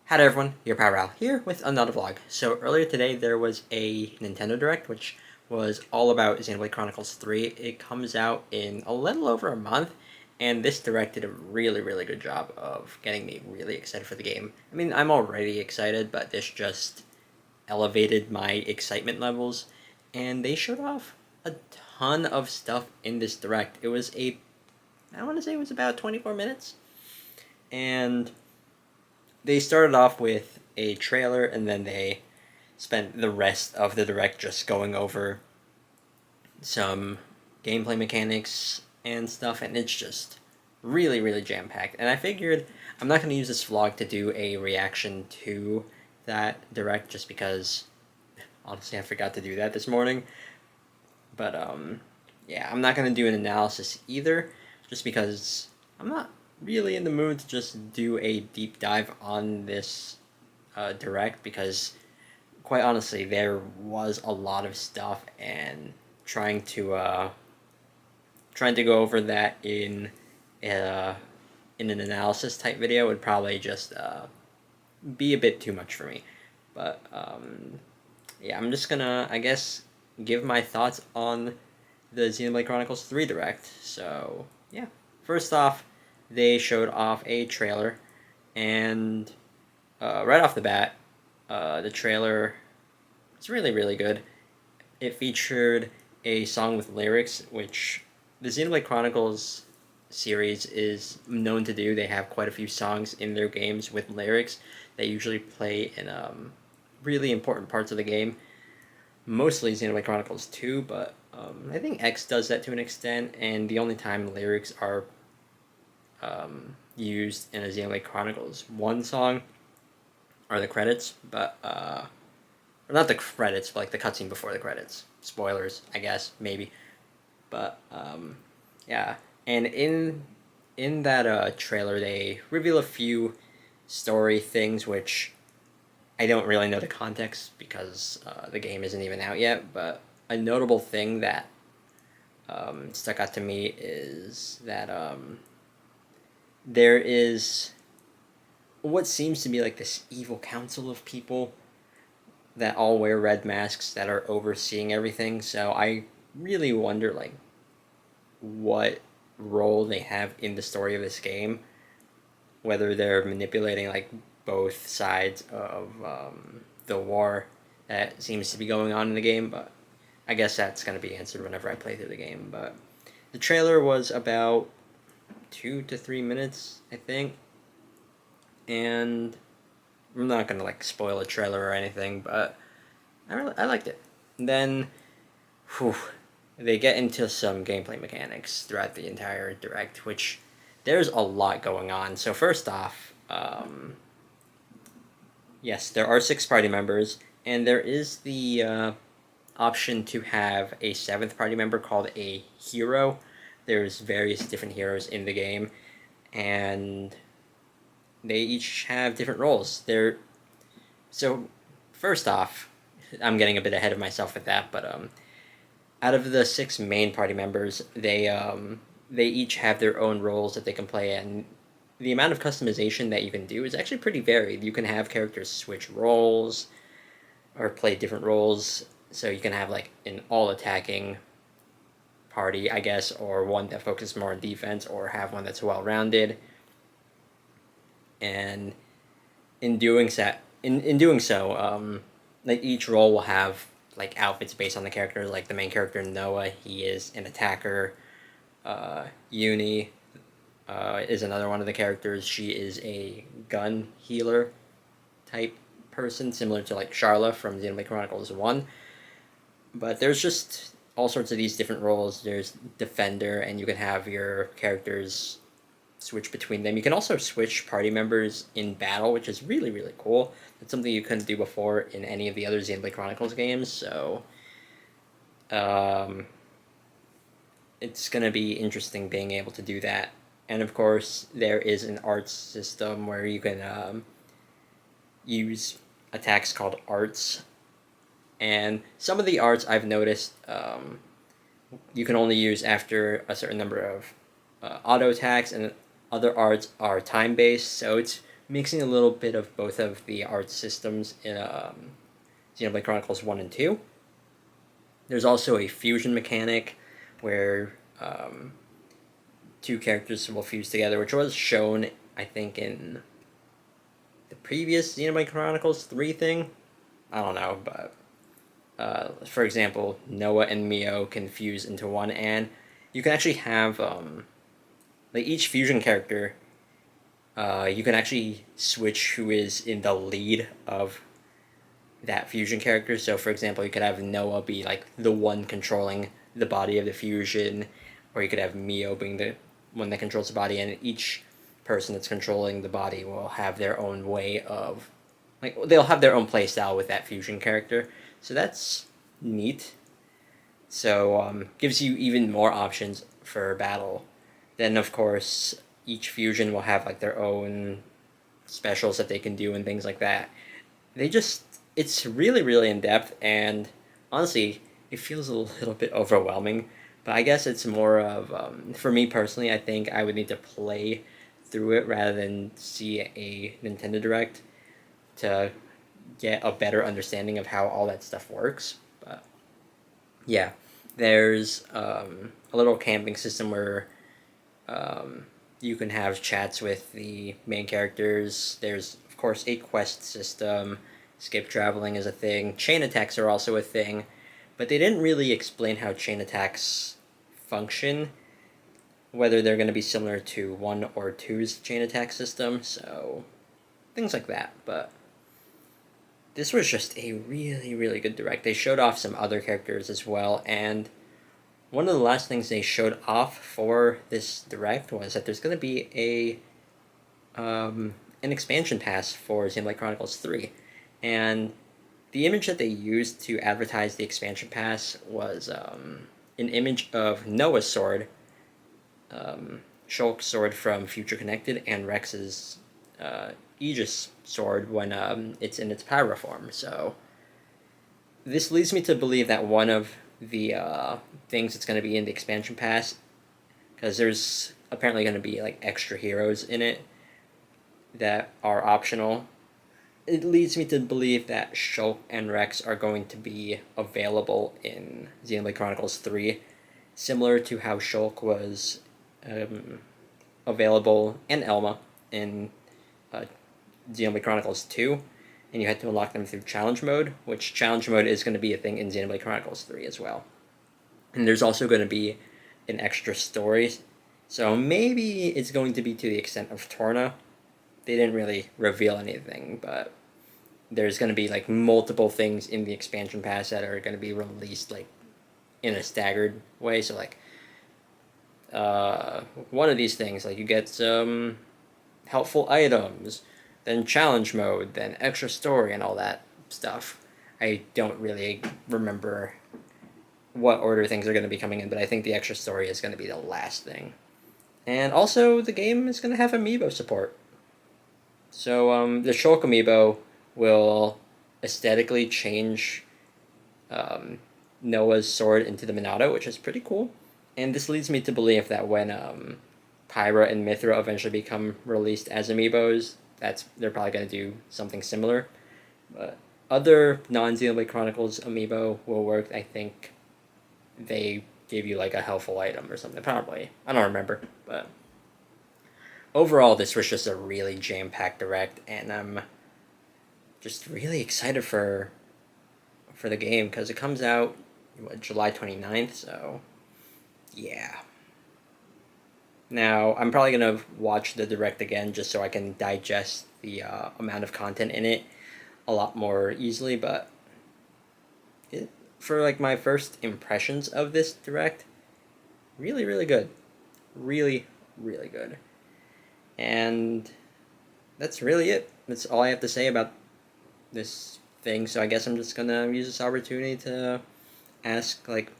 Howdy everyone, your Pal here with another vlog. So earlier today there was a Nintendo Direct which was all about Xenoblade Chronicles 3. It comes out in a little over a month, and this Direct did a really good job of getting me really excited for the game. I mean, I'm already excited, but this just elevated my excitement levels, and they showed off a ton of stuff in this Direct. I want to say it was about 24 minutes, and they started off with a trailer, and then they spent the rest of the direct just going over some gameplay mechanics and stuff, and it's just really jam packed. And I figured I'm not going to use this vlog to do a reaction to that direct, just because honestly I forgot to do that this morning. But yeah, I'm not going to do an analysis either, just because I'm not really in the mood to just do a deep dive on this direct, because quite honestly there was a lot of stuff, and trying to go over that in an analysis type video would probably just be a bit too much for me. But yeah, I'm just gonna, I guess, give my thoughts on the Xenoblade Chronicles 3 Direct. So yeah, first off, they showed off a trailer, and right off the bat, the trailer is really good. It featured a song with lyrics, which the Xenoblade Chronicles series is known to do. They have quite a few songs in their games with lyrics that usually play in really important parts of the game. Mostly Xenoblade Chronicles 2, but I think X does that to an extent, and the only time lyrics are used in a Xenoblade Chronicles 1 song are the credits, but or not the credits, but like the cutscene before the credits. Spoilers, I guess, maybe. But yeah, and in that trailer, they reveal a few story things, which I don't really know the context because the game isn't even out yet. But a notable thing that stuck out to me is that there is what seems to be like this evil council of people that all wear red masks that are overseeing everything. So I really wonder, like, what role they have in the story of this game, whether they're manipulating like both sides of the war that seems to be going on in the game. But I guess that's going to be answered whenever I play through the game. But the trailer was about 2 to 3 minutes, I think, and I'm not gonna like spoil a trailer or anything, but I liked it. And then, whew, they get into some gameplay mechanics throughout the entire direct, which there's a lot going on. So first off, yes, there are 6 party members, and there is the option to have a 7th party member called a hero. There's various different heroes in the game, and they each have different roles. So first off, I'm getting a bit ahead of myself with that, but out of the 6 main party members, they each have their own roles that they can play, and the amount of customization that you can do is actually pretty varied. You can have characters switch roles or play different roles, so you can have like an all attacking party, I guess, or one that focuses more on defense, or have one that's well rounded. And in doing so, like each role will have like outfits based on the character. Like the main character Noah, he is an attacker. Uni is another one of the characters. She is a gun healer type person, similar to like Charla from Xenoblade Chronicles 1. But there's just all sorts of these different roles. There's defender, and you can have your characters switch between them. You can also switch party members in battle, which is really cool. That's something you couldn't do before in any of the other Xenoblade Chronicles games. So it's going to be interesting being able to do that. And of course, there is an arts system where you can use attacks called arts. And some of the arts I've noticed you can only use after a certain number of auto attacks, and other arts are time based. So it's mixing a little bit of both of the art systems in Xenoblade Chronicles 1 and 2. There's also a fusion mechanic where two characters will fuse together, which was shown, I think, in the previous Xenoblade Chronicles 3 thing. I don't know, but for example, Noah and Mio can fuse into one, and you can actually have like each fusion character. You can actually switch who is in the lead of that fusion character. So, for example, you could have Noah be like the one controlling the body of the fusion, or you could have Mio being the one that controls the body, and each person that's controlling the body will have their own way of, like, they'll have their own playstyle with that fusion character. So that's neat. So gives you even more options for battle. Then, of course, each fusion will have like their own specials that they can do and things like that. It's really, really in depth, and honestly, it feels a little bit overwhelming. But I guess it's more of, for me personally, I think I would need to play through it rather than see a Nintendo Direct to get a better understanding of how all that stuff works. But yeah, there's a little camping system where you can have chats with the main characters. There's, of course, a quest system. Skip traveling is a thing. Chain attacks are also a thing. But they didn't really explain how chain attacks function, whether they're going to be similar to 1 or 2's chain attack system, so things like that. But this was just a really, really good direct. They showed off some other characters as well, and one of the last things they showed off for this direct was that there's going to be an expansion pass for Xenoblade Chronicles 3. And the image that they used to advertise the expansion pass was an image of Noah's sword, Shulk's sword from Future Connected, and Rex's Aegis sword when it's in its pyro form. So this leads me to believe that one of the things that's going to be in the expansion pass, because there's apparently going to be like extra heroes in it that are optional. It leads me to believe that Shulk and Rex are going to be available in Xenoblade Chronicles 3, similar to how Shulk was available, and Elma, in Xenoblade Chronicles 2, and you had to unlock them through challenge mode, which challenge mode is going to be a thing in Xenoblade Chronicles 3 as well. And there's also going to be an extra story, so maybe it's going to be to the extent of Torna. They didn't really reveal anything, but there's going to be like multiple things in the expansion pass that are going to be released like in a staggered way. So like one of these things, like you get some helpful items, then challenge mode, then extra story, and all that stuff. I don't really remember what order things are going to be coming in, but I think the extra story is going to be the last thing. And also, the game is going to have amiibo support. So the Shulk amiibo will aesthetically change Noah's sword into the Minato, which is pretty cool. And this leads me to believe that when Pyra and Mithra eventually become released as amiibos, they're probably going to do something similar. But other non-Xenoblade Chronicles amiibo will work. I think they gave you like a helpful item or something. Probably. I don't remember. But overall, this was just a really jam-packed direct, and I'm just really excited for the game, because it comes out July 29th, so yeah. Now, I'm probably going to watch the direct again just so I can digest the amount of content in it a lot more easily, but for like my first impressions of this direct, really, really good. Really, really good. And that's really it. That's all I have to say about this thing, so I guess I'm just gonna use this opportunity to ask, like,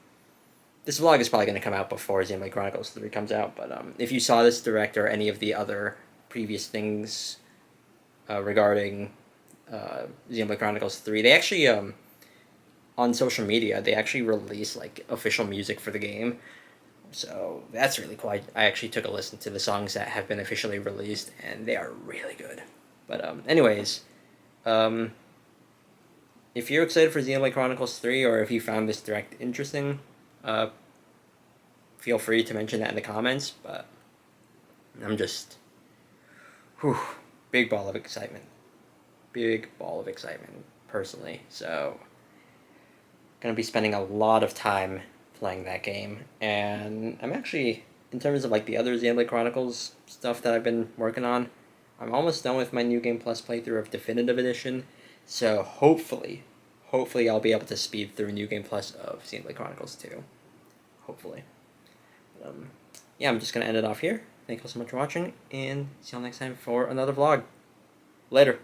this vlog is probably gonna come out before Xenoblade Chronicles 3 comes out, but if you saw this direct or any of the other previous things regarding Xenoblade Chronicles 3, they actually, on social media, they actually released, like, official music for the game, so that's really cool. I actually took a listen to the songs that have been officially released, and they are really good. But anyways, if you're excited for Xenoblade Chronicles 3, or if you found this direct interesting, feel free to mention that in the comments. But I'm just, big ball of excitement. Big ball of excitement, personally. So, gonna be spending a lot of time playing that game. And I'm actually, in terms of like the other Xenoblade Chronicles stuff that I've been working on, I'm almost done with my New Game Plus playthrough of Definitive Edition. So hopefully I'll be able to speed through New Game Plus of Xenoblade Chronicles 2. Hopefully. Yeah, I'm just going to end it off here. Thank you all so much for watching, and see you all next time for another vlog. Later.